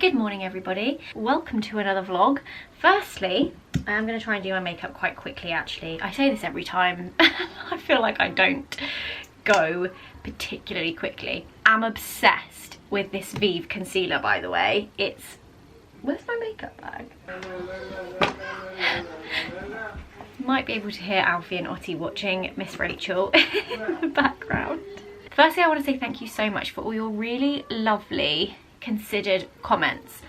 Good morning everybody, welcome to another vlog. Firstly, I'm going to try and do my makeup quite quickly actually. I say this every time, I feel like I don't go particularly quickly. I'm obsessed with this Vive concealer, by the way. Where's my makeup bag? Might be able to hear Alfie and Ottie watching Miss Rachel in the background. Firstly, I want to say thank you so much for all your really lovely considered comments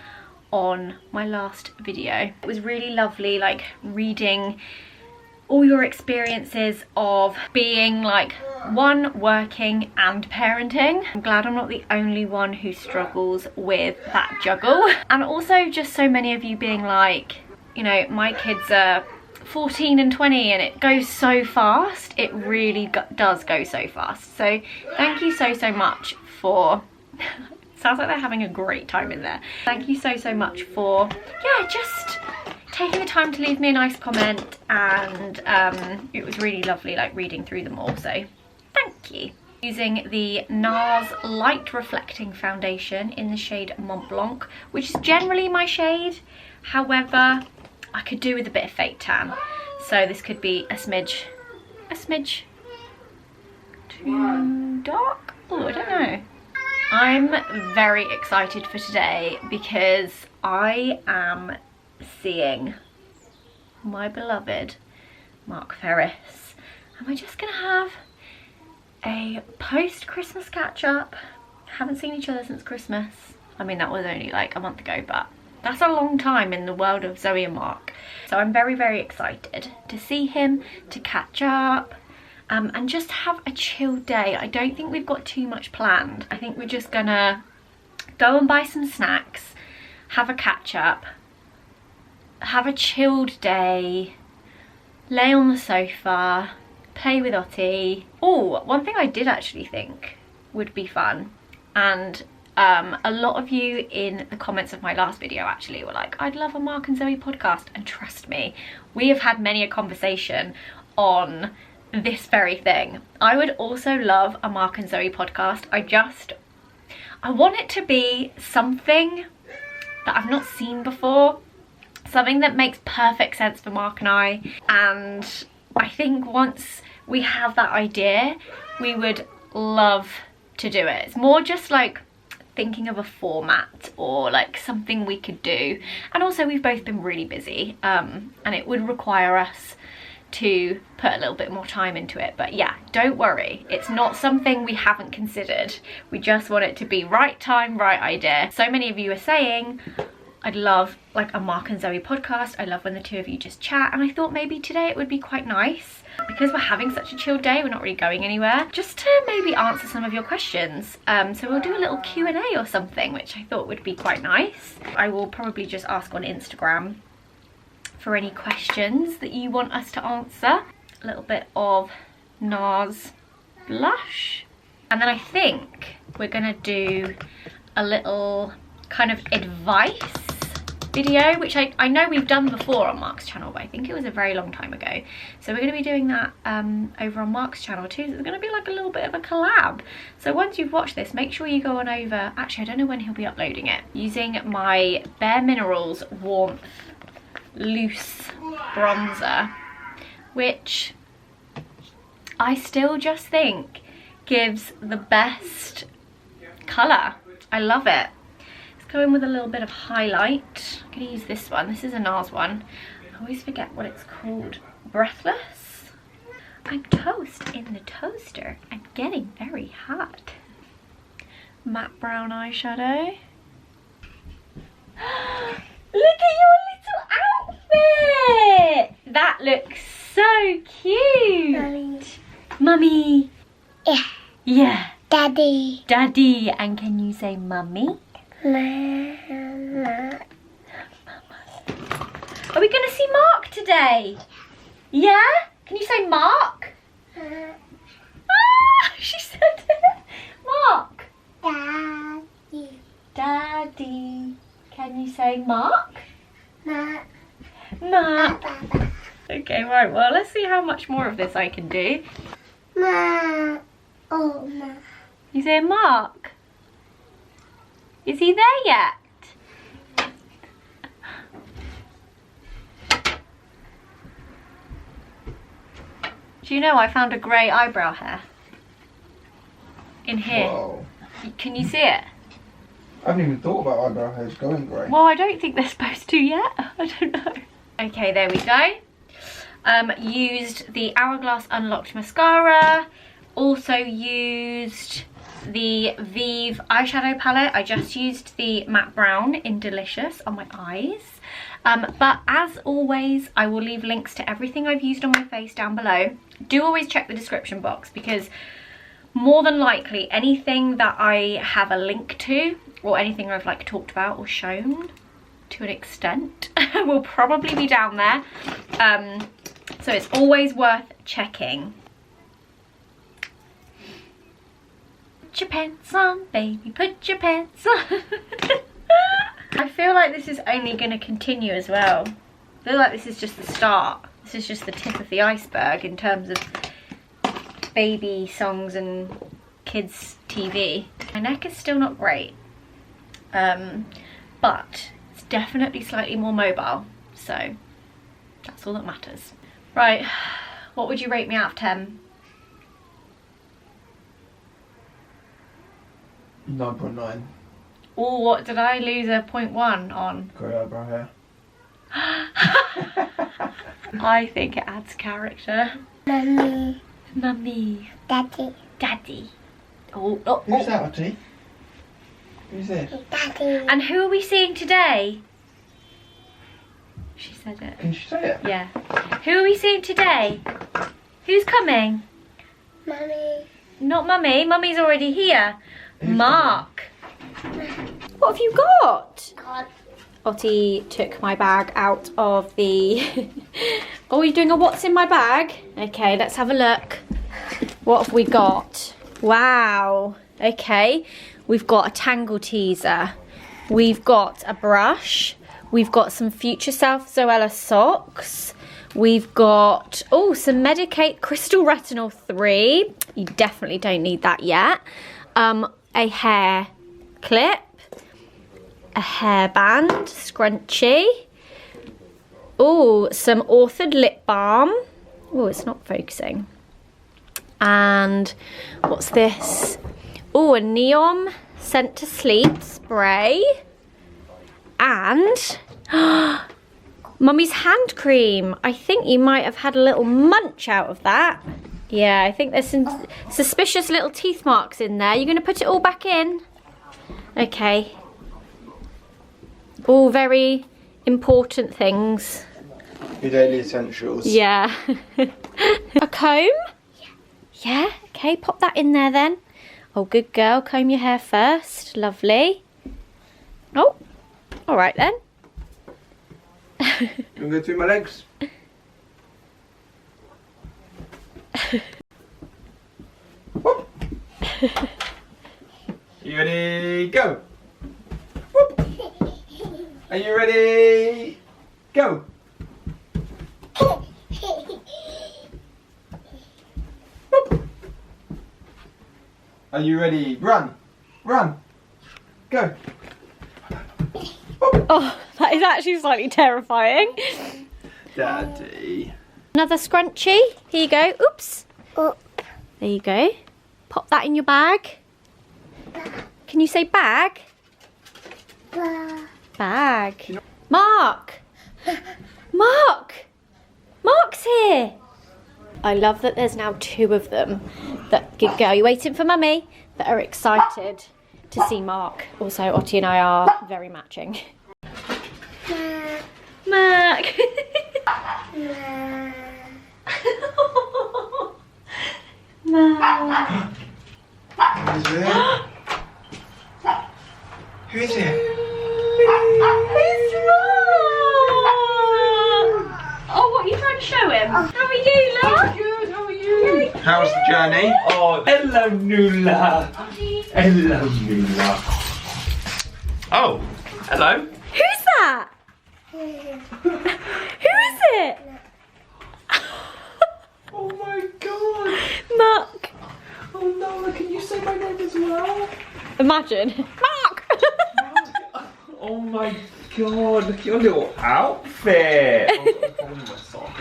on my last video. It was really lovely, like, reading all your experiences of being like working and parenting. I'm glad I'm not the only one who struggles with that juggle. And also just so many of you being like, you know, my kids are 14 and 20 and it goes so fast. It really does go so fast. So thank you so much for sounds like they're having a great time in there. Thank you so much for, yeah, just taking the time to leave me a nice comment, and it was really lovely, like, reading through them all, so thank you. Using the NARS Light Reflecting Foundation in the shade Mont Blanc, which is generally my shade. However, I could do with a bit of fake tan, so this could be a smidge too dark? Oh, I don't know. I'm very excited for today because I am seeing my beloved Mark Ferris, and we're just gonna have a post-Christmas catch-up. Haven't seen each other since Christmas. I mean, that was only like a month ago, but that's a long time in the world of Zoe and Mark. So I'm very excited to see him, to catch up, and just have a chill day. I don't think we've got too much planned. I think we're just gonna go and buy some snacks, have a catch up, have a chilled day, lay on the sofa, play with Ottie. Oh, one thing I did actually think would be fun, and a lot of you in the comments of my last video actually were like, I'd love a Mark and Zoe podcast, and trust me, we have had many a conversation on this very thing. I would also love a Mark and Zoe podcast. I want it to be something that I've not seen before, something that makes perfect sense for Mark and and I think once we have that idea, we would love to do it. It's more just like thinking of a format or like something we could do, and also we've both been really busy, and it would require us to put a little bit more time into it. But yeah, don't worry, it's not something we haven't considered. We just want it to be right time, right idea. So many of you are saying I'd love like a Mark and Zoe podcast. I love when the two of you just chat, and I thought maybe today it would be quite nice, because we're having such a chill day, we're not really going anywhere, just to maybe answer some of your questions. So we'll do a little Q&A or something, which I thought would be quite nice. I will probably just ask on Instagram for any questions that you want us to answer. A little bit of NARS blush, and then I think we're gonna do a little kind of advice video, which I know we've done before on Mark's channel, but I think it was a very long time ago. So we're going to be doing that over on Mark's channel too. So it's going to be like a little bit of a collab. So once you've watched this, make sure you go on over. Actually, I don't know when he'll be uploading it. Using my Bare Minerals Warmth Loose Bronzer, which I still just think gives the best colour. I love it. Go in with a little bit of highlight. I'm gonna use this one. This is a NARS one. I always forget what it's called. Breathless. I'm toast in the toaster. I'm getting very hot. Matte brown eyeshadow. Look at your little outfit! That looks so cute. Mummy. Yeah. Yeah. Daddy. Daddy. And can you say mummy? Mama. Are we going to see Mark today? Yeah? Can you say Mark? Ah, she said it. Mark. Daddy. Daddy. Can you say Mark? Ma. Mark. Okay, right, well, let's see how much more of this I can do. Ma. Oh, ma. You say Mark? Is he there yet? Do you know I found a grey eyebrow hair? In here. Whoa. Can you see it? I haven't even thought about eyebrow hairs going grey. Well, I don't think they're supposed to yet. I don't know. Okay, there we go. Used the Hourglass Unlocked Mascara. Also used the Vive eyeshadow palette. I just used the matte brown in Delicious on my eyes. But as always, I will leave links to everything I've used on my face down below. Do always check the description box, because more than likely anything that I have a link to, or anything I've like talked about or shown to an extent, will probably be down there. So it's always worth checking. Put your pants on, baby, put your pants on. I feel like this is only going to continue as well. I feel like this is just the start. This is just the tip of the iceberg in terms of baby songs and kids TV. My neck is still not great, but it's definitely slightly more mobile, so that's all that matters. Right, what would you rate me out of 10? 9.9. Oh, what did I lose a 0.1 on? Grey eyebrow hair. I think it adds character. Mummy. Mummy. Daddy. Daddy. Oh, oh, Who's oh. that, Ottie? Who's this? Daddy. And who are we seeing today? She said it. Can she say it? Yeah. Who are we seeing today? Who's coming? Mummy. Not Mummy. Mummy's already here. Who's Mark. What have you got? God. Ottie took my bag out of the... Oh, you're doing a what's in my bag? Okay, let's have a look. What have we got? Wow. Okay. We've got a tangle teaser. We've got a brush. We've got some Future Self Zoella socks. We've got, oh, some Medicate Crystal Retinol 3. You definitely don't need that yet. A hair clip. A hairband, scrunchie. Oh, some Authored lip balm. Oh, it's not focusing. And what's this? Oh, a Neom Scent to Sleep spray. And Mummy's hand cream. I think you might have had a little munch out of that. Yeah, I think there's some suspicious little teeth marks in there. You're going to put it all back in? Okay. All very important things. Your daily essentials. Yeah. A comb? Yeah, okay, pop that in there then. Oh, good girl, comb your hair first. Lovely. Oh, all right then. You want to go through my legs? Whoop. You ready? Go. Whoop. Are you ready? Go. Whoop. Are you ready? Run. Run. Go. Oh, that is actually slightly terrifying. Daddy. Another scrunchie. Here you go. Oops. Oh. There you go. Pop that in your bag. Can you say bag? Bag. Mark! Mark! Mark's here! I love that there's now 2 of them. That good girl, you waiting for Mummy? That are excited to see Mark. Also, Ottie and I are very matching. Mark! Mark! Who's there? Who is it? It's Mark! Oh, what are you trying to show him? How are you, love? Good, how are you? How's the journey? Oh, hello, Nula. Hello, Nula. Oh, hello. Who's that? Who is it? Oh my God. Mark. Oh no, can you say my name as well? Imagine. Mark! Oh my God, look at your little outfit. Oh, my sock.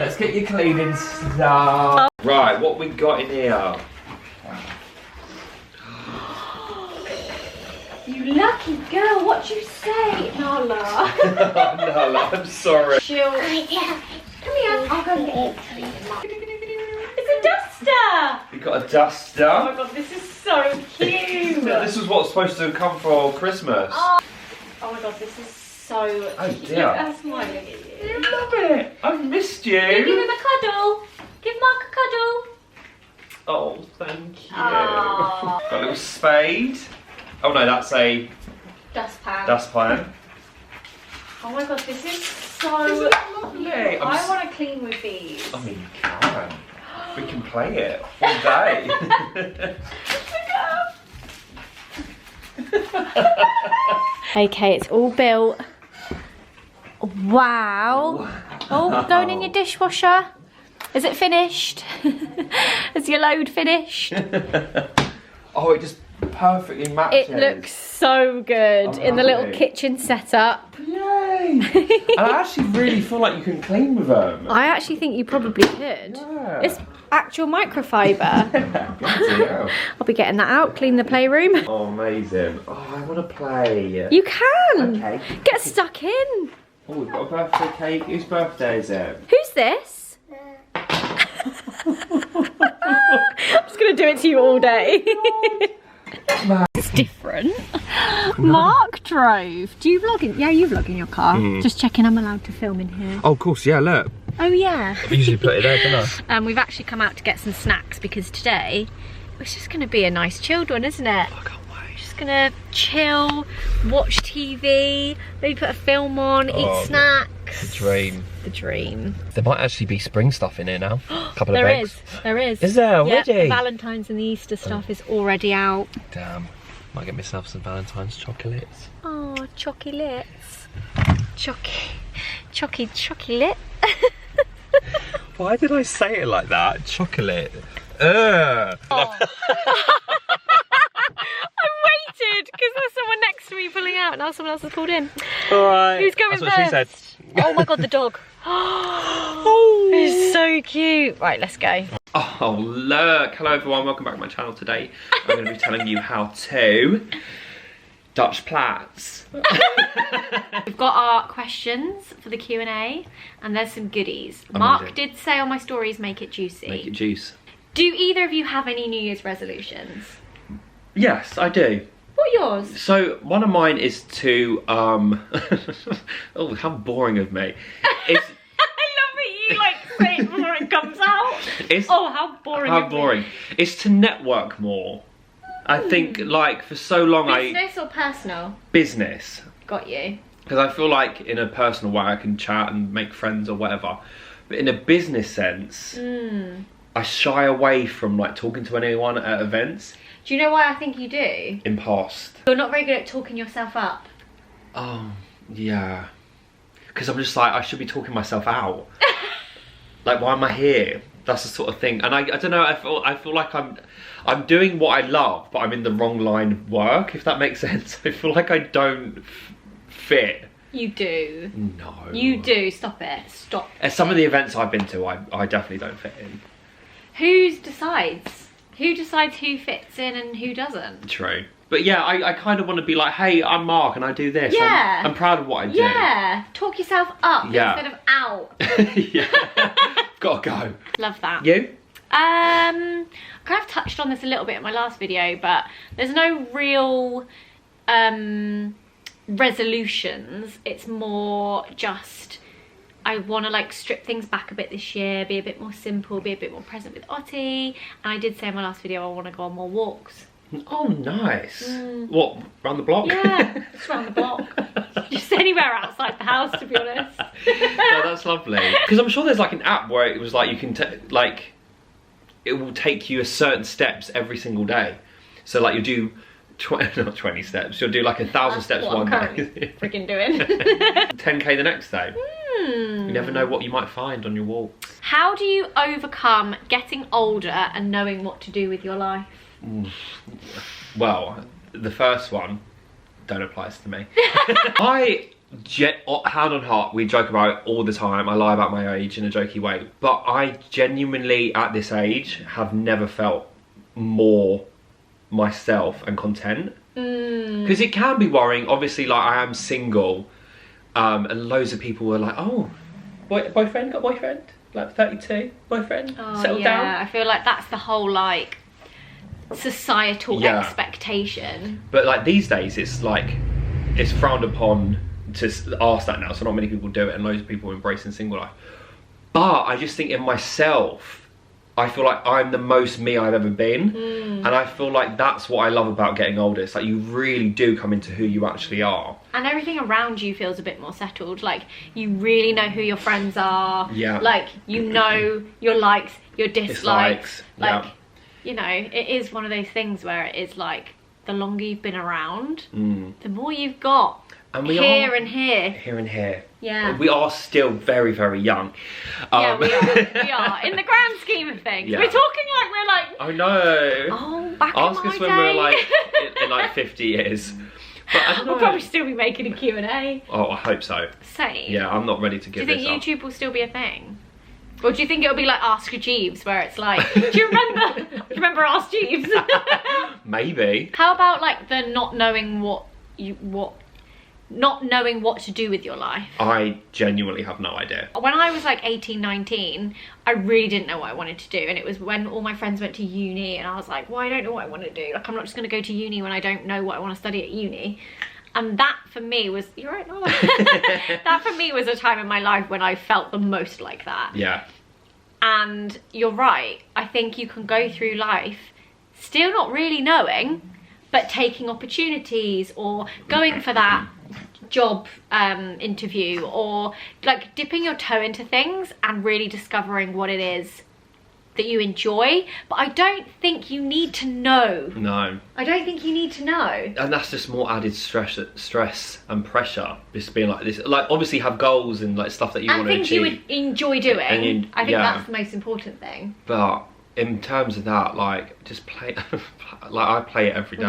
Let's get your cleaning stuff. Right, what we got in here? You lucky girl, what you say, Nala? No, I'm sorry. She'll... Come here, I'll go and get it. It's a duster! We got a duster. Oh my god, this is so cute! This is what's supposed to come for Christmas. Oh my god, this is so cute. Dear. Look at her smiling at you. I love it. I've missed you. Give him a cuddle. Give Mark a cuddle. Oh, thank you. Aww. Got a little spade. Oh no, that's a Dustpan. dustpan. Oh my god, this is so Isn't that lovely? cute. I want to clean with these. I mean, you can. We can play it all day. Okay, it's all built. Wow. Oh, going in your dishwasher. Is it finished? Is your load finished? Oh, it just perfectly matches. It looks so good in the little kitchen setup. Yay! And I actually really feel like you can clean with them. I actually think you probably could. Yeah. It's actual microfiber. Yeah. I'll be getting that out, clean the playroom. Oh, amazing. Oh, I want to play. You can. Okay. Get stuck in. Oh, we've got a birthday cake. Whose birthday is it? Who's this? I'm just going to do it to you all day. It's different. Mark drove. Do you vlog in? Yeah, you vlog in your car. Just checking I'm allowed to film in here. Oh, of course, yeah, look. Oh yeah. I usually put it there, don't I? We've actually come out to get some snacks because today it's just going to be a nice chilled one, isn't it? I can't wait. Just going to chill, watch TV, maybe put a film on, eat snacks. The dream. The dream. There might actually be spring stuff in here now. A couple of There eggs. There is. Is there already? Yeah, the Valentine's and the Easter stuff is already out. Damn. Might get myself some Valentine's chocolates. Oh, chocolates. Chocolate. Why did I say it like that? Chocolate. Ugh. Oh. I waited because there's someone next to me pulling out. Now someone else has pulled in. Alright. Who's going That's what she said. Oh my god, the dog. Oh, it's so cute. Right, let's go. Oh, look. Hello, everyone. Welcome back to my channel today. I'm going to be telling you how to Dutch plats. We've got our questions for the Q&A and there's some goodies. Amazing. Mark did say on my stories, make it juicy. Make it juice. Do either of you have any New Year's resolutions? Yes, I do. What are yours? So, one of mine is to, oh, how boring of me. It's, I love that you like say it before it comes out. It's, Oh, how boring. how boring. It's to network more. I think, like, for so long Business or personal? business. Got you. Because I feel like in a personal way I can chat and make friends or whatever. But in a business sense, I shy away from like talking to anyone at events. Do you know why I think you do? In past. You're not very good at talking yourself up. Oh, yeah. Because I'm just like, I should be talking myself out. Like, why am I here? That's the sort of thing. And I don't know, I feel like I'm doing what I love, but I'm in the wrong line of work, if that makes sense. I feel like I don't fit. You do. No. You do. Stop it. Stop. At some of the events I've been to, I definitely don't fit in. Who decides? Who decides who fits in and who doesn't? True. But yeah, I kind of want to be like, hey, I'm Mark and I do this. Yeah. I'm proud of what I do. Yeah. Talk yourself up Yeah. instead of out. Yeah. Gotta go. Love that. You? I kind of touched on this a little bit in my last video, but there's no real resolutions. It's more just I want to like strip things back a bit this year, be a bit more simple, be a bit more present with Ottie. And I did say in my last video I want to go on more walks. Oh, nice. What, round the block? Yeah, just around the block. Just anywhere outside the house, to be honest. No, that's lovely. Because I'm sure there's like an app where it was like you can like it will take you a certain steps every single day. So like you do not 20 steps. You'll do like 1,000 steps what one I'm day. currently freaking doing. 10k the next day. You never know what you might find on your walks. How do you overcome getting older and knowing what to do with your life? Well, the first one, don't apply this to me. Hand on heart, we joke about it all the time. I lie about my age in a jokey way, but I genuinely at this age have never felt more myself and content. Because it can be worrying. Obviously, like, I am single, and loads of people were like, oh, boyfriend, got boyfriend, like 32, boyfriend, settled down. I feel like that's the whole like societal expectation. But like these days, it's like, it's frowned upon to ask that now, so not many people do it, and loads of people are embracing single life. But I just think in myself, I feel like I'm the most me I've ever been, and I feel like that's what I love about getting older. It's like you really do come into who you actually are, and everything around you feels a bit more settled. Like you really know who your friends are. Yeah. Like you know your likes, your dislikes. Like you know, it is one of those things where it is like the longer you've been around, the more you've got. And we here and here. Yeah. We are still very, very young. Yeah, we are. In the grand scheme of things. Yeah. We're talking like we're like... I know. Oh, back Ask in my us day. when we're like, in like 50 years. But I don't know. We'll probably still be making a Q&A. Oh, I hope so. Same. Yeah, I'm not ready to give this up. Do you think YouTube will still be a thing? Or do you think it'll be like Ask Jeeves, where it's like, do you remember Ask Jeeves? Maybe. How about like the not knowing what to do with your life? I genuinely have no idea. When I was like 18, 19, I really didn't know what I wanted to do. And it was when all my friends went to uni and I was like, well, I don't know what I want to do. Like, I'm not just going to go to uni when I don't know what I want to study at uni. And that for me was, you're right, no. That for me was a time in my life when I felt the most like that. Yeah. And you're right. I think you can go through life still not really knowing, but taking opportunities or going for that job interview, or like dipping your toe into things and really discovering what it is that you enjoy. But I don't think you need to know. No. I don't think you need to know. And that's just more added stress and pressure. Just being like this, like obviously have goals and like stuff that you want to achieve. And things you would enjoy doing. I think that's the most important thing. But in terms of that, like just play, like I play it every day.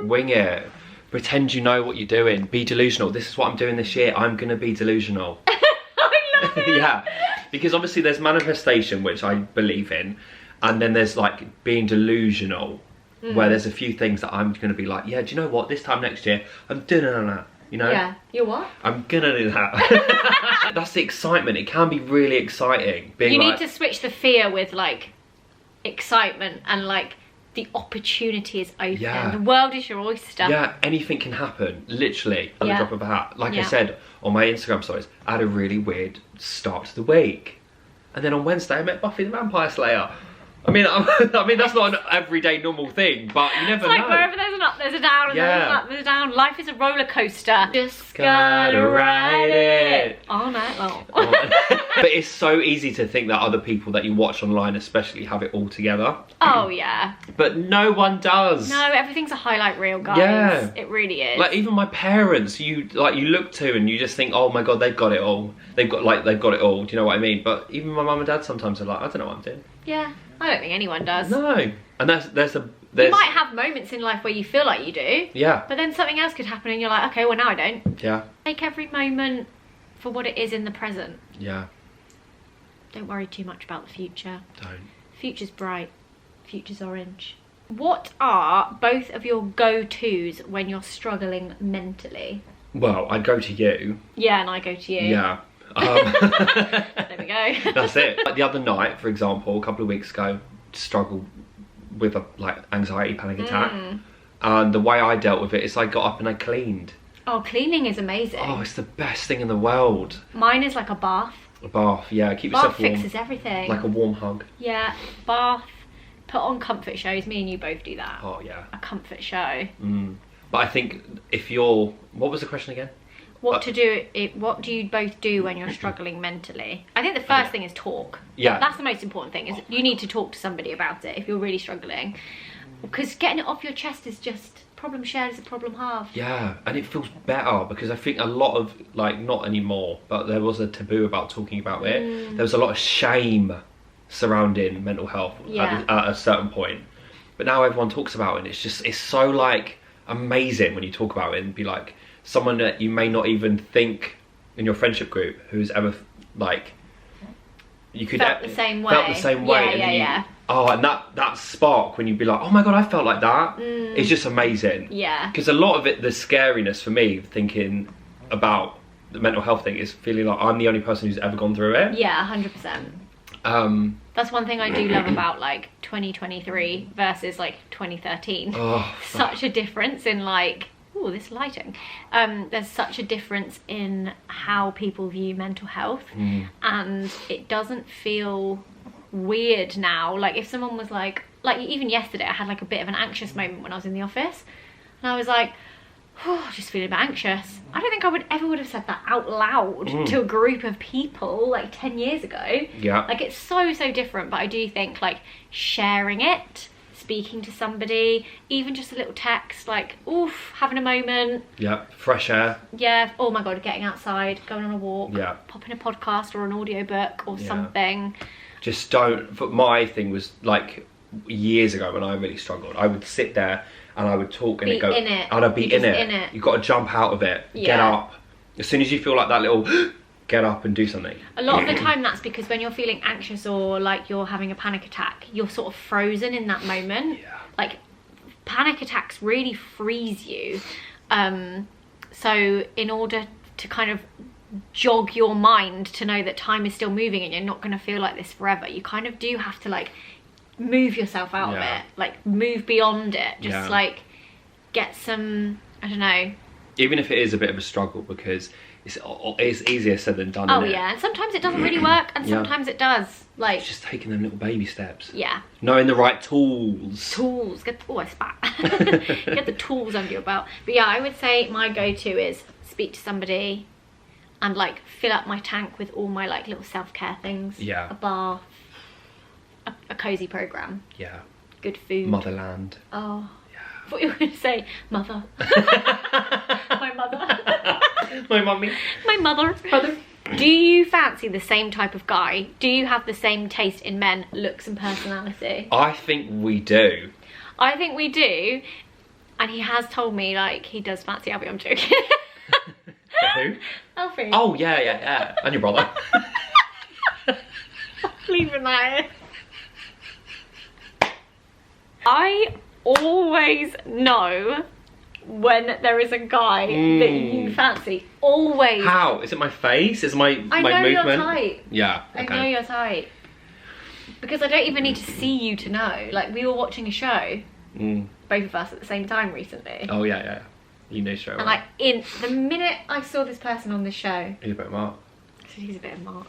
Wing it. Pretend you know what you're doing. Be delusional. This is what I'm doing this year. I'm gonna be delusional. I love it. Yeah, because obviously there's manifestation, which I believe in, and then there's like being delusional, where there's a few things that I'm gonna be like, yeah, do you know what? This time next year, I'm doing that. You know? Yeah. You're what? I'm gonna do that. That's the excitement. It can be really exciting. You need to switch the fear with like excitement and like the opportunity is open. Yeah. The world is your oyster. Yeah, anything can happen, literally, at the drop of a hat. Like I said on my Instagram stories, I had a really weird start to the week. And then on Wednesday, I met Buffy the Vampire Slayer. I mean, that's not an everyday normal thing, but you never know. It's like wherever there's an up, there's a down, and there's an up, there's a down. Life is a roller coaster. Just gotta ride it all night long. But it's so easy to think that other people that you watch online especially have it all together. Oh yeah. But no one does. No, everything's a highlight reel, guys. Yeah. It really is. Like even my parents, you look to and you just think, oh my god, they've got it all. They've got it all. Do you know what I mean? But even my mum and dad sometimes are like, I don't know what I'm doing. Yeah. I don't think anyone does. No. And there's you might have moments in life where you feel like you do. Yeah. But then something else could happen and you're like, okay, well now I don't. Yeah. Take every moment for what it is in the present. Yeah. Don't worry too much about the future. Don't. Future's bright. Future's orange. What are both of your go-tos when you're struggling mentally? Well, I go to you. Yeah, and I go to you. Yeah. There we go. That's it. Like the other night, for example, a couple of weeks ago, struggled with a anxiety panic attack, and the way I dealt with it is I got up and I cleaned. Oh, cleaning is amazing. Oh, it's the best thing in the world. Mine is like a bath. A bath, yeah. Keep yourself warm. Bath fixes everything. Like a warm hug. Yeah, bath. Put on comfort shows. Me and you both do that. Oh yeah. A comfort show. But I think if you're, what was the question again? What do you both do when you're struggling mentally? I think the first thing is talk. Yeah. That's the most important thing, is you need to talk to somebody about it if you're really struggling. Because getting it off your chest is just, problem shared is a problem halved. Yeah, and it feels better because I think a lot of, like, not anymore, but there was a taboo about talking about it. There was a lot of shame surrounding mental health at a certain point. But now everyone talks about it and it's so like, amazing when you talk about it and be like someone that you may not even think in your friendship group who's ever like you could felt the same way. Felt the same way. Yeah, yeah. Oh, and that spark when you'd be like, oh my god, I felt like that. It's just amazing. Yeah. Because a lot of it, the scariness for me, thinking about the mental health thing, is feeling like I'm the only person who's ever gone through it. Yeah, 100%. That's one thing I do love about like 2023 versus like 2013. Oh, such a difference in like, oh, this lighting. There's such a difference in how people view mental health, and it doesn't feel weird now. Like if someone was like even yesterday I had like a bit of an anxious moment when I was in the office, and I was like, oh, just feeling a bit anxious. I don't think I would have said that out loud to a group of people like 10 years ago. Yeah. Like it's so different, but I do think like sharing it, speaking to somebody, even just a little text, like, oof, having a moment. Yeah, fresh air. Yeah, oh my god, getting outside, going on a walk, yeah, popping a podcast or an audiobook or something. Just don't. But my thing was like years ago when I really struggled, I would sit there and I would talk and in it. And I'd be in it. You've got to jump out of it. Yeah. Get up. As soon as you feel like that little get up and do something. A lot of the time that's because when you're feeling anxious or like you're having a panic attack, you're sort of frozen in that moment. Yeah. Like panic attacks really freeze you. So in order to kind of jog your mind to know that time is still moving and you're not going to feel like this forever, you kind of do have to like move yourself out of it, like move beyond it, just like get some, I don't know, even if it is a bit of a struggle, because it's easier said than done. Oh yeah, and sometimes it doesn't really work, and sometimes it does. Like it's just taking them little baby steps. Yeah. Knowing the right tools. Get I spat. Get the tools under your belt. But yeah, I would say my go-to is speak to somebody and like fill up my tank with all my like little self-care things. Yeah. A bath, a cozy program. Yeah. Good food. Motherland. Oh. Yeah. I thought you were going to say mother. My mother. My mummy. My mother. Mother. Do you fancy the same type of guy? Do you have the same taste in men, looks and personality? I think we do. I think we do. And he has told me like he does fancy Alfie. I'm joking. Who? Alfie. Oh yeah. And your brother. Leaving that in. I always know when there is a guy that you fancy. Always. How? Is it my face? Is it my I know movement? your type. Yeah. Okay. I know your type. Because I don't even need to see you to know. Like we were watching a show, both of us at the same time recently. Oh yeah. You know straight away. And like in the minute I saw this person on this show, he's a bit of Mark. I said he's a bit of Mark.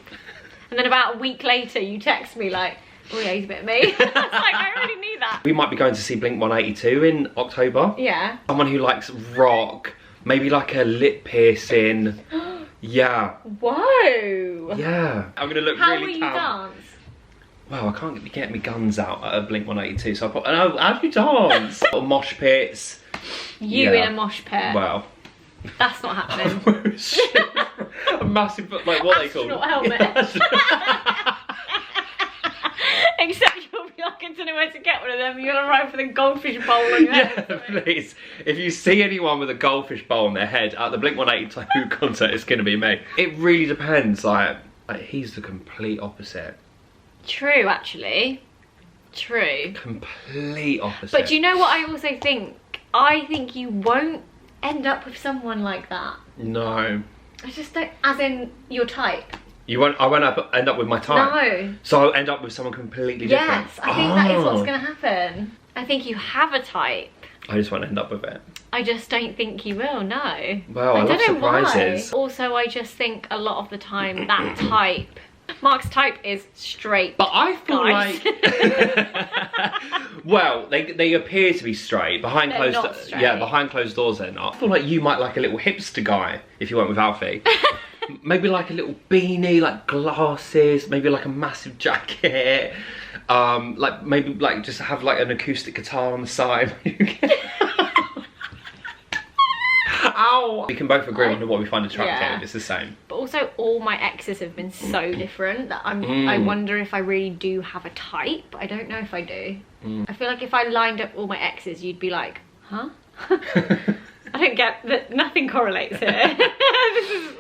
And then about a week later you text me like, oh yeah, he's a bit of me. I was like, I already knew that. We might be going to see Blink 182 in October. Yeah. Someone who likes rock, maybe like a lip piercing. Yeah. Whoa. Yeah. I'm gonna look How really will you calm. dance? Well, I can't get my guns out at a Blink 182, so I thought, oh, how do you dance? Or mosh pits. You in a mosh pit. Well. That's not happening. A massive, like what they call helmet. Except you'll be like, I don't know where to get one of them. You'll arrive with a goldfish bowl on your head. Yeah, please. If you see anyone with a goldfish bowl on their head at the Blink 182 concert, it's going to be me. It really depends. Like he's the complete opposite. True, actually. True. Complete opposite. But do you know what I also think? I think you won't end up with someone like that. No. I just don't, as in your type. You won't. I won't end up with my type. No. So I'll end up with someone completely different. Yes, I think that is what's going to happen. I think you have a type. I just won't end up with it. I just don't think you will, no. Well, I love surprises. Why. Also, I just think a lot of the time that type, Mark's type is straight. But I feel guys. like, well, they appear to be straight behind They're closed. not straight. Yeah, behind closed doors they're not. I feel like you might like a little hipster guy if you went with Alfie. Maybe like a little beanie, like glasses, maybe like a massive jacket. Like maybe like just have like an acoustic guitar on the side. Ow! We can both agree on what we find attractive. Yeah. It's the same. But also, all my exes have been so different that I wonder if I really do have a type. I don't know if I do. I feel like if I lined up all my exes, you'd be like, huh? I don't get that. Nothing correlates here.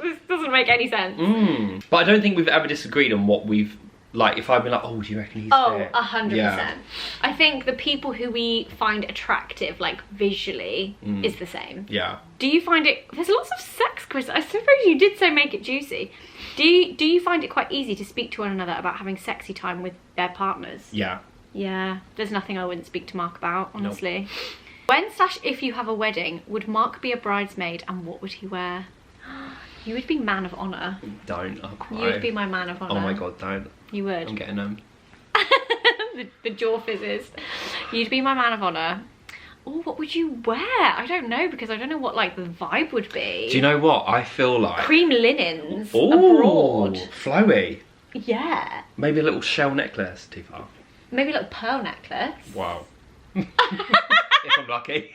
This doesn't make any sense. But I don't think we've ever disagreed on what we've, like, if I've been like, oh, do you reckon he's fit? 100%. Yeah. I think the people who we find attractive, like visually, is the same. Yeah. Do you find it, there's lots of sex quiz. I suppose you did say make it juicy. Do you find it quite easy to speak to one another about having sexy time with their partners? Yeah. Yeah, there's nothing I wouldn't speak to Mark about, honestly. Nope. When/if you have a wedding, would Mark be a bridesmaid and what would he wear? You would be man of honour. Don't, I'll cry. You would be my man of honour. Oh my god, don't. You would. I'm getting them. the jaw fizzes. You'd be my man of honour. Oh, what would you wear? I don't know, because I don't know what like the vibe would be. Do you know what? I feel like cream linens abroad. Flowy. Yeah. Maybe a little shell necklace, too far. Maybe a little pearl necklace. Wow. If I'm lucky.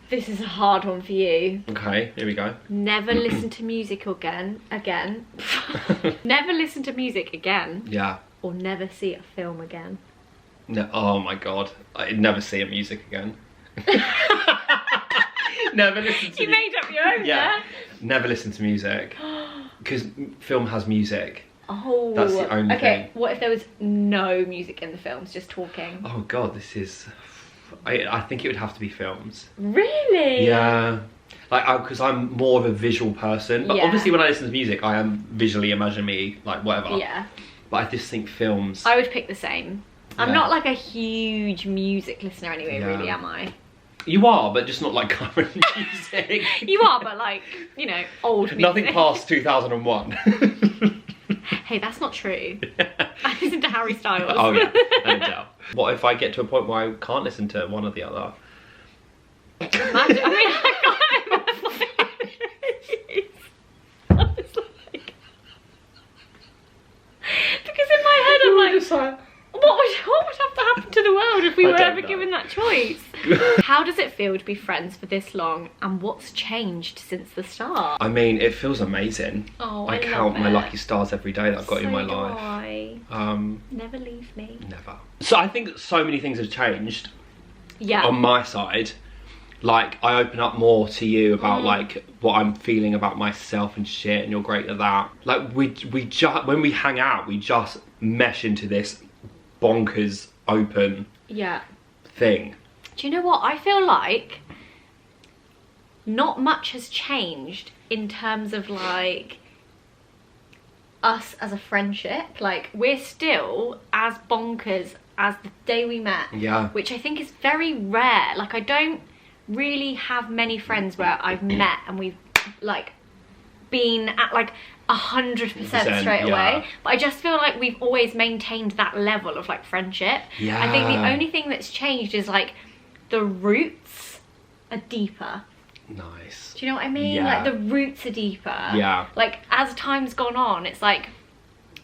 This is a hard one for you. Okay, here we go. Never listen to music again. Never listen to music again. Yeah. Or never see a film again. No, oh my god. I'd never see a music again. Never listen to You made up your own, yeah? Never listen to music. Because film has music. Oh. That's the only thing. What if there was no music in the films, just talking? Oh god, this is... I think it would have to be films. Really? Yeah. Like, because I'm more of a visual person. But obviously when I listen to music, I am visually imagining me, like, whatever. Yeah. But I just think films... I would pick the same. I'm not like a huge music listener anyway, really, am I? You are, but just not like current music. You are, but like, you know, old music. Nothing past 2001. Hey, that's not true. I listen to Harry Styles. Oh yeah, no doubt. What if I get to a point where I can't listen to one or the other? Imagine, I mean, I can't. It's like... Because in my head I'm like, what would have to happen to the world if we were ever given that choice? How does it feel to be friends for this long, and what's changed since the start? I mean, it feels amazing. Oh, I count my lucky stars every day that I've got in my life. Never leave me. Never. So I think so many things have changed. Yeah. On my side, like I open up more to you about like what I'm feeling about myself and shit, and you're great at that. Like we just when we hang out, we just mesh into this bonkers open thing. Do you know what? I feel like not much has changed in terms of like us as a friendship. Like we're still as bonkers as the day we met. Yeah. Which I think is very rare. Like I don't really have many friends where I've met and we've like been at like 100% straight away, but I just feel like we've always maintained that level of like friendship. I think the only thing that's changed is like the roots are deeper. Nice. Do you know what I mean? Like the roots are deeper. Yeah. Like as time's gone on, it's like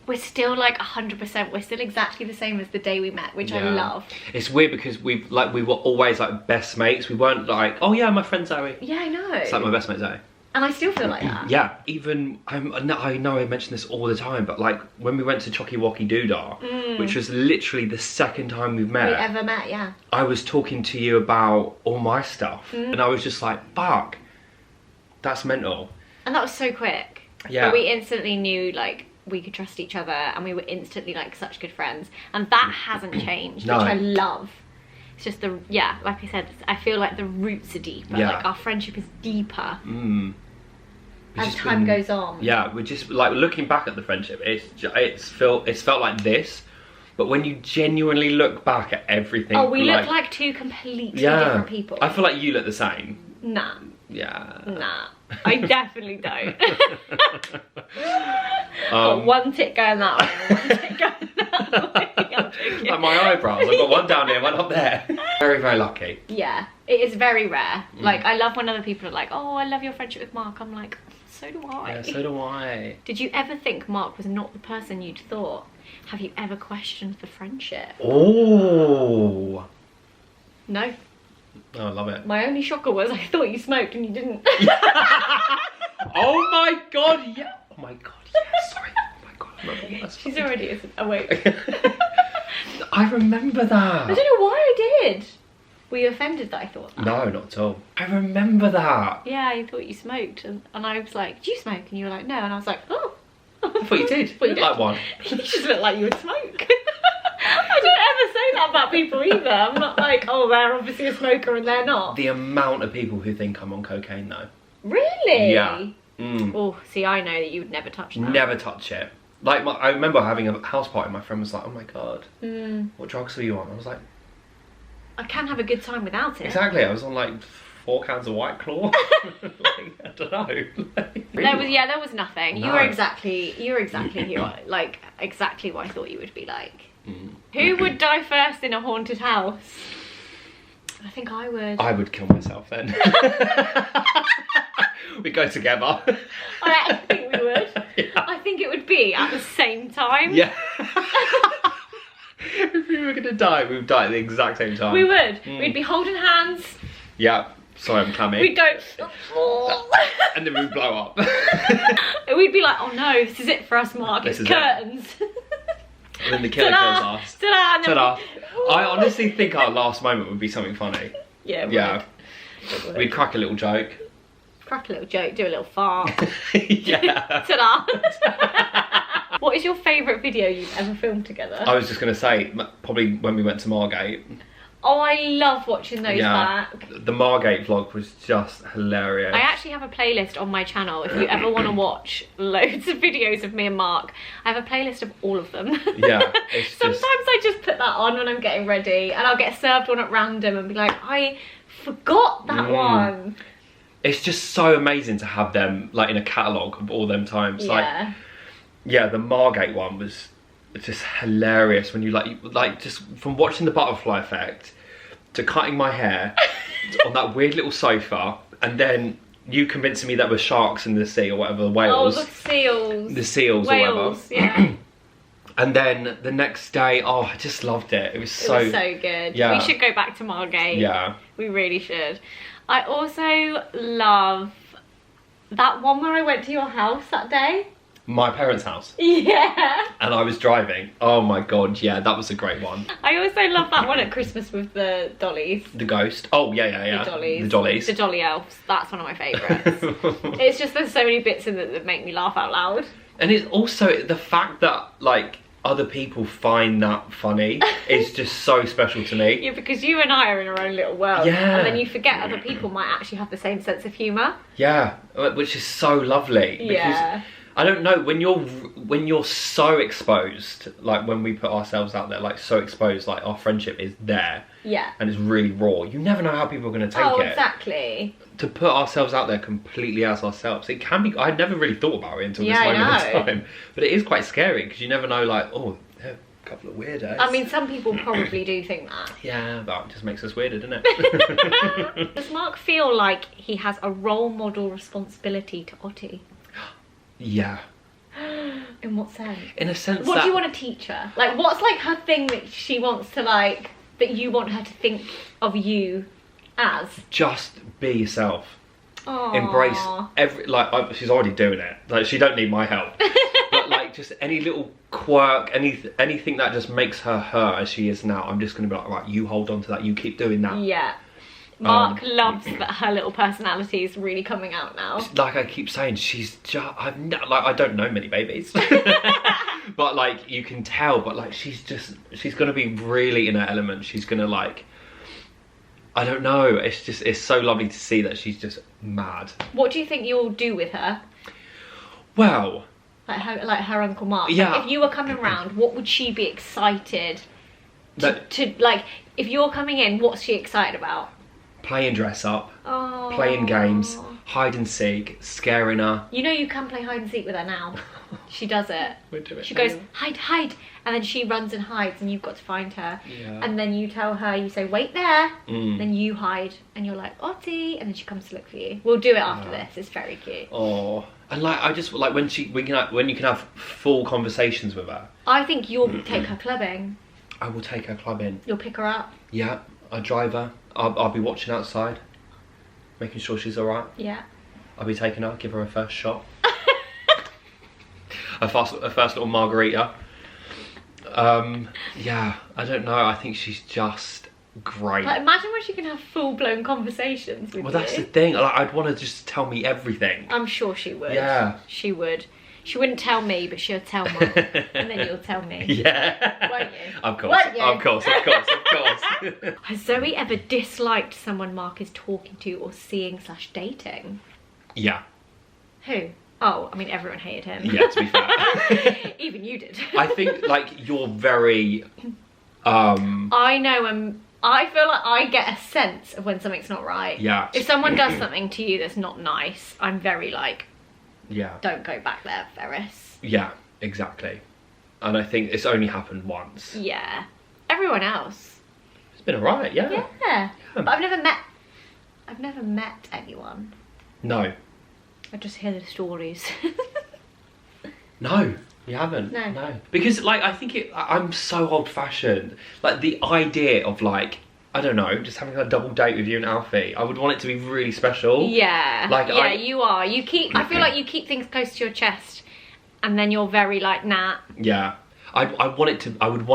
we're still like 100%. We're still exactly the same as the day we met, which I love. It's weird because we were always like best mates. We weren't like, oh yeah, my friend Zoe. Yeah, I know. It's like my best mate Zoe. And I still feel like that. Yeah, even, I know I mention this all the time, but like when we went to Chocky Wocky Doodah, which was literally the second time we've met. We ever met, yeah. I was talking to you about all my stuff, and I was just like, fuck, that's mental. And that was so quick. Yeah. But we instantly knew like we could trust each other, and we were instantly like such good friends. And that hasn't changed, which I love. It's just the, like I said, I feel like the roots are deeper. Like our friendship is deeper. As time goes on. Yeah, we're just like looking back at the friendship. It's felt like this, but when you genuinely look back at everything, we look like two completely different people. I feel like you look the same. Nah. Yeah. Nah. I definitely don't. Got one tick going that way and one tick going that way. I'm joking. Like my eyebrows, I've got one down here, one up there. Very, very lucky. Yeah, it is very rare. Like, I love when other people are like, oh, I love your friendship with Mark. I'm like, so do I. Yeah, so do I. Did you ever think Mark was not the person you'd thought? Have you ever questioned the friendship? Oh. No. Oh, I love it. My only shocker was I thought you smoked and you didn't. Oh my god, yeah. Oh my god, yeah. Sorry. Oh my god, I'm not the worst. She's already awake. I remember that. I don't know why I did. Were you offended that I thought that? No, not at all. I remember that. Yeah, I thought you smoked, and I was like, do you smoke? And you were like, no, and I was like, oh. I thought you did. Well, You look like one. You just look like you would smoke. I don't ever say that about people either. I'm not like, oh, they're obviously a smoker and they're not. The amount of people who think I'm on cocaine though. Really? Yeah. Mm. Oh, see, I know that you would never touch that. Never touch it. Like, I remember having a house party, my friend was like, oh my god, Mm. what drugs were you on? I was like, I can have a good time without it. exactly, I was on like 4 cans of White Claw. Like, I don't know. There was nothing. No. You were exactly who like exactly what I thought you would be like. Mm. Who would die first in a haunted house? I think I would. I would kill myself then. We go together. I think we would. Yeah. I think it would be at the same time. Yeah. If we were gonna die, we would die at the exact same time. We would. Mm. We'd be holding hands. Yeah. Sorry, I'm clammy. We'd go. And then we'd blow up. We'd be like, oh no, this is it for us, Mark. This It's is it. curtains. And then the killer Ta-da! kills us. Ta-da! And then Ta-da. I honestly think our last moment would be something funny. Yeah. It Yeah. would. We'd crack a little joke. Crack a little joke, do a little fart. Yeah. Ta-da! What is your favourite video you've ever filmed together? I was just going to say, probably when we went to Margate. Oh, I love watching those Yeah. back. The Margate vlog was just hilarious. I actually have a playlist on my channel if you ever want to watch loads of videos of me and Mark. I have a playlist of all of them. Yeah, it's just- Sometimes I just put that on when I'm getting ready and I'll get served one at random and be like, I forgot that one. It's just so amazing to have them like in a catalogue of all them times. Yeah. Like, yeah, the Margate one was just hilarious when you like just from watching the butterfly effect to cutting my hair on that weird little sofa, and then you convincing me that were sharks in the sea or whatever, the whales. Oh, the seals. The seals Whales, or whatever. yeah. And then the next day, oh, I just loved it. It was so... It was so good. Yeah. We should go back to Margate. Yeah. We really should. I also love that one where I went to your house that day. My parents' house. Yeah. And I was driving. Oh my god, yeah, that was a great one. I also love that one at Christmas with the dollies. The ghost. Oh, yeah. The dollies. The dollies. The dolly elves. That's one of my favourites. It's just there's so many bits in it that make me laugh out loud. And it's also the fact that, like, other people find that funny is just so special to me. Yeah, because you and I are in our own little world. Yeah. And then you forget other people might actually have the same sense of humour. Yeah, which is so lovely. Because Yeah. I don't know, when you're so exposed, like when we put ourselves out there, like so exposed, like our friendship is there Yeah. and it's really raw, you never know how people are going to take Oh, it. exactly. To put ourselves out there completely as ourselves, it can be, I'd never really thought about it until this Yeah, I moment in know. time, but it is quite scary because you never know, like, oh, they're a couple of weirdos. I mean, some people probably do think that. Yeah, that just makes us weirder, doesn't it? Does Mark feel like he has a role model responsibility to Ottie? Yeah. In what sense? In a sense What that... do you want to teach her? Like, what's like her thing that she wants to like, that you want her to think of you as? Just be yourself. Aww. Embrace she's already doing it. Like, she don't need my help. But like, just any little quirk, anything that just makes her her as she is now, I'm just gonna be like, right, you hold on to that, you keep doing that. Yeah. Mark loves that her little personality is really coming out now. Like I keep saying, she's just, I don't know many babies. But like, you can tell, but like, she's gonna be really in her element. She's gonna like, I don't know, it's so lovely to see that she's just mad. What do you think you'll do with her? Well, Like her Uncle Mark? Yeah. Like, if you were coming round, what would she be excited to like, if you're coming in, what's she excited about? playing dress up, Oh. playing games, hide and seek, scaring her. You know you can play hide and seek with her now. She does it. We'll do it. She goes, hide, hide. And then she runs and hides and you've got to find her. Yeah. And then you tell her, you say, wait there. Mm. Then you hide and you're like, Ottie. And then she comes to look for you. We'll do it after this. It's very cute. Oh, and like, I just like when you can have full conversations with her. I think you'll take her clubbing. I will take her clubbing. You'll pick her up. Yeah, I drive her. I'll be watching outside, making sure she's alright. Yeah. I'll be taking her, give her a first shot. a first little margarita. Yeah, I don't know. I think she's just great. Like, imagine when she can have full-blown conversations with Well, you. that's the thing. Like, I'd want to just tell me everything. I'm sure she would. Yeah. She would. She wouldn't tell me, but she'll tell Mum. And then you'll tell me. Yeah. Won't you? Of course. Won't you? Of course. Of course. Of course. Has Zoe ever disliked someone Mark is talking to or seeing/dating? Yeah. Who? Oh, I mean, everyone hated him. Yeah, to be fair. Even you did. I think, like, you're very... I know I feel like I get a sense of when something's not right. Yeah. If someone does something to you that's not nice, I'm very like, Yeah. don't go back there, Ferris. Yeah, exactly. And I think it's only happened once. Yeah. Everyone else. It's been alright, yeah. Yeah. But I've never met anyone. No. I just hear the stories. No, you haven't. No. Because, like, I think I'm so old-fashioned. Like, the idea of, like, I don't know, just having a double date with you and Alfie, I would want it to be really special. Yeah. Like, yeah, you are. I feel like you keep things close to your chest, and then you're very like, nah. Yeah. I would want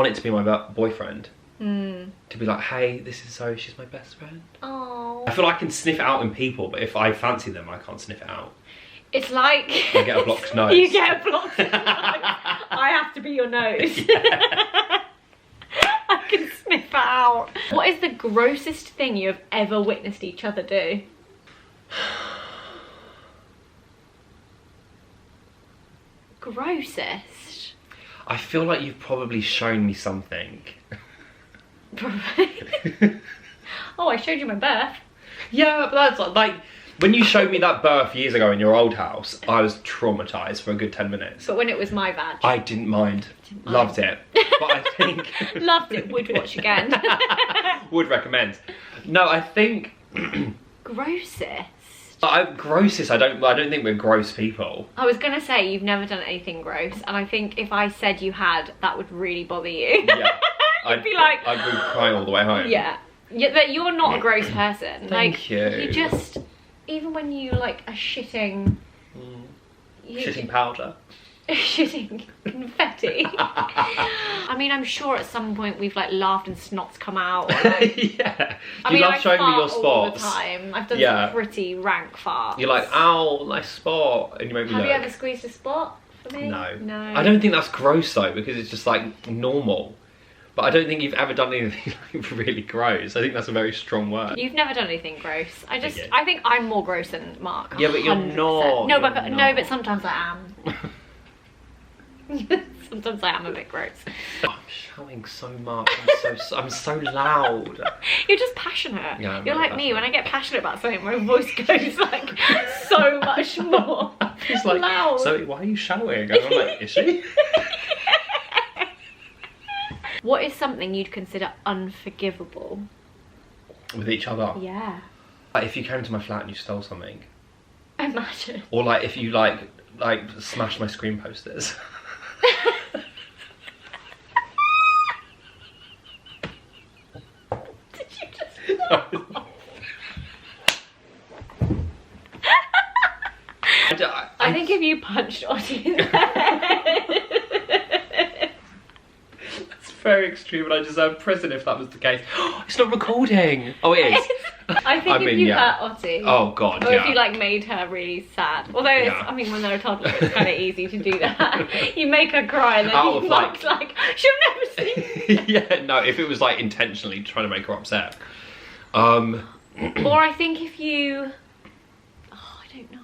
it to be my boyfriend. To be like, hey, this is Zoe, she's my best friend. Oh. I feel like I can sniff it out in people, but if I fancy them, I can't sniff it out. It's like... I get a blocked nose. You get a blocked nose. I have to be your nose. Yeah. I can sniff it out. What is the grossest thing you have ever witnessed each other do? Grossest? I feel like you've probably shown me something. Probably. Oh, I showed you my birth. Yeah, but that's like when you showed me that birth years ago in your old house, I was traumatised for a good 10 minutes. But when it was my badge. I didn't mind. Loved it. But I think... Loved it. Would watch again. Would recommend. No, I think... Grossest? Grossest, I don't think we're gross people. I was going to say, you've never done anything gross. And I think if I said you had, that would really bother you. Yeah. I'd be like... I'd be crying all the way home. Yeah. But you're not a gross person. Thank you. You just... Even when you, like, are shitting... Shitting powder. Shitting confetti. I mean, I'm sure at some point we've like laughed and snots come out. Or, like, Yeah. I You mean, love I showing me your fart all the spots. time. I've done Yeah. some pretty rank farts. You're like, ow, nice spot. And you make me Have look. you ever squeezed a spot for me? No. No. I don't think that's gross though, because it's just like normal. But I don't think you've ever done anything like really gross. I think that's a very strong word. You've never done anything gross. I Okay. think I'm more gross than Mark. Yeah, but you're 100%. not. No, You're but not. sometimes I am. Sometimes I am a bit gross. I'm shouting so much. I'm so loud. You're just passionate. Yeah, I'm You're very like me. When I get passionate about something, my voice goes like so much more. It's like, loud. so why are you shouting? And I'm like, is she? What is something you'd consider unforgivable? With each other. Yeah. Like if you came to my flat and you stole something. Imagine. Or like if you like smashed my screen posters. Did you just... I think if you punched Ottie in the head. That's very extreme and I deserve prison if that was the case. It's not recording. Oh, it is. I think if you hurt Ottie. Oh god, or yeah. if you like made her really sad. Although it's, Yeah. I mean when they're a toddler it's kind of easy to do that. You make her cry and then Out of, Mark's like, she'll never see. Yeah, no, if it was like intentionally trying to make her upset. Or I think if you... Oh, I don't know.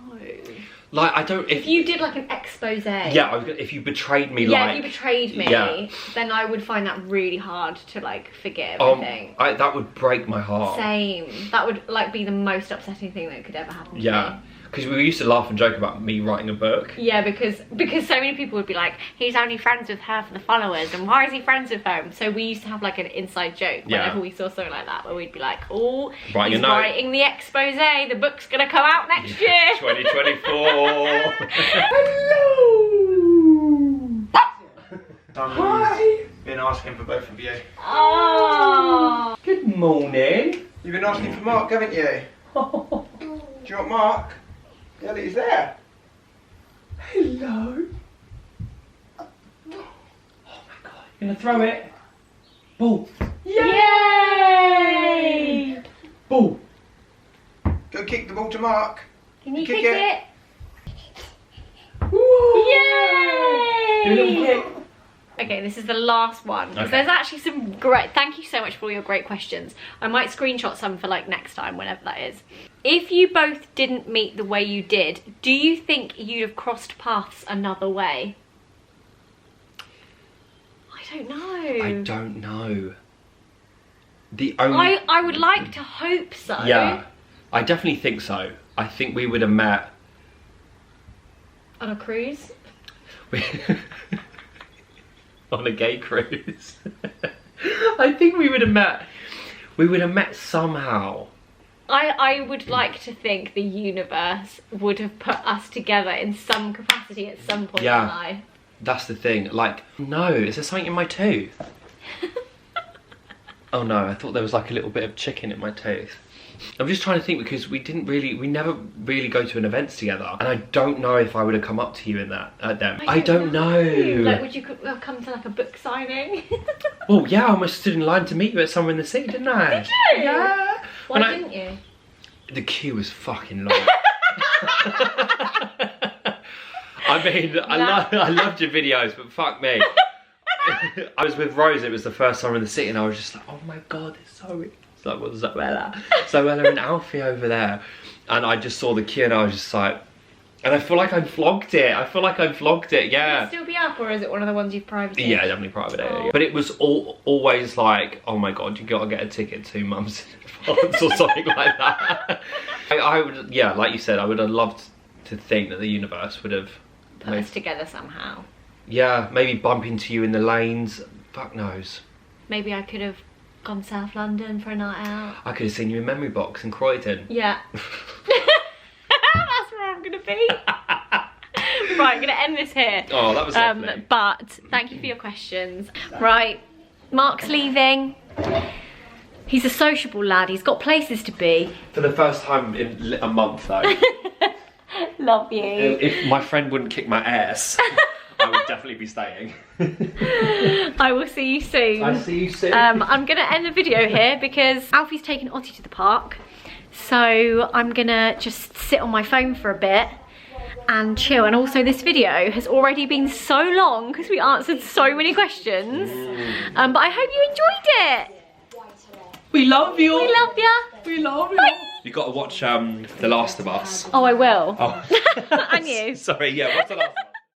Like, I don't... If you did like an expose. Yeah, if you betrayed me Yeah, like... if you betrayed me, Yeah. then I would find that really hard to like forgive, I think. that would break my heart. Same. That would like be the most upsetting thing that could ever happen to Yeah. me. Because we used to laugh and joke about me writing a book. Yeah, because so many people would be like, he's only friends with her for the followers, and why is he friends with her? So we used to have like an inside joke whenever we saw something like that, where we'd be like, oh, Writing a he's note. writing the expose, the book's gonna come out next year. 2024. Hi. Been asking for both of you. Oh. Good morning. You've been asking for Mark, haven't you? Do you want Mark? Yeah, he's there. Hello. Oh my god. Gonna throw it. Ball. Yay! Ball. Go kick the ball to Mark. Can you Kick kick it. it? Woo. Yay! Do a little kick. Okay, this is the last one. 'Cause Okay. There's actually some great, thank you so much for all your great questions. I might screenshot some for like next time, whenever that is. If you both didn't meet the way you did, do you think you'd have crossed paths another way? I don't know. I don't know. The only... I would like to hope so. Yeah, I definitely think so. I think we would have met... On a cruise? On a gay cruise. I think we would have met. We would have met somehow. I would like to think the universe would have put us together in some capacity at some point in life. That's the thing. Like, no, is there something in my tooth? Oh no, I thought there was like a little bit of chicken in my tooth. I'm just trying to think because we never really go to an events together, and I don't know if I would have come up to you in that at them. I don't know. Like, would you come to like a book signing? Well, yeah, I almost stood in line to meet you at Somewhere in the Sea, didn't I? Did you? Yeah. Why didn't you? The queue was fucking long. I mean, I loved your videos, but fuck me. I was with Rose, it was the first Summer in the City, and I was just like, oh my god, it's so... Like, what was Zoella and Alfie over there, and I just saw the queue and I was just like, and I feel like I vlogged it. Yeah. Will it still be up, or is it one of the ones you've privated? Yeah, definitely private area. But it was always like, oh my god, you gotta get a ticket 2 months in advance or something like that. I would, yeah, like you said, I would have loved to think that the universe would have put us together somehow. Yeah, maybe bump into you in the lanes. Fuck knows. Maybe I could have gone South London for a night out. I could have seen you in Memory Box in Croydon. Yeah. That's where I'm gonna be. Right, I'm gonna end this here. Oh, that was lovely. But thank you for your questions. Right, Mark's leaving. He's a sociable lad. He's got places to be. For the first time in a month, though. Love you. If my friend wouldn't kick my ass, I would definitely be staying. I will see you soon. I'll see you soon. I'm gonna end the video here because Alfie's taken Ottie to the park. So I'm gonna just sit on my phone for a bit and chill. And also this video has already been so long because we answered so many questions. But I hope you enjoyed it. We love you. We love ya. We love you. Bye. You got to watch The Last of Us. Oh, I will. Oh. And you. Sorry, yeah, what's The Last of Us?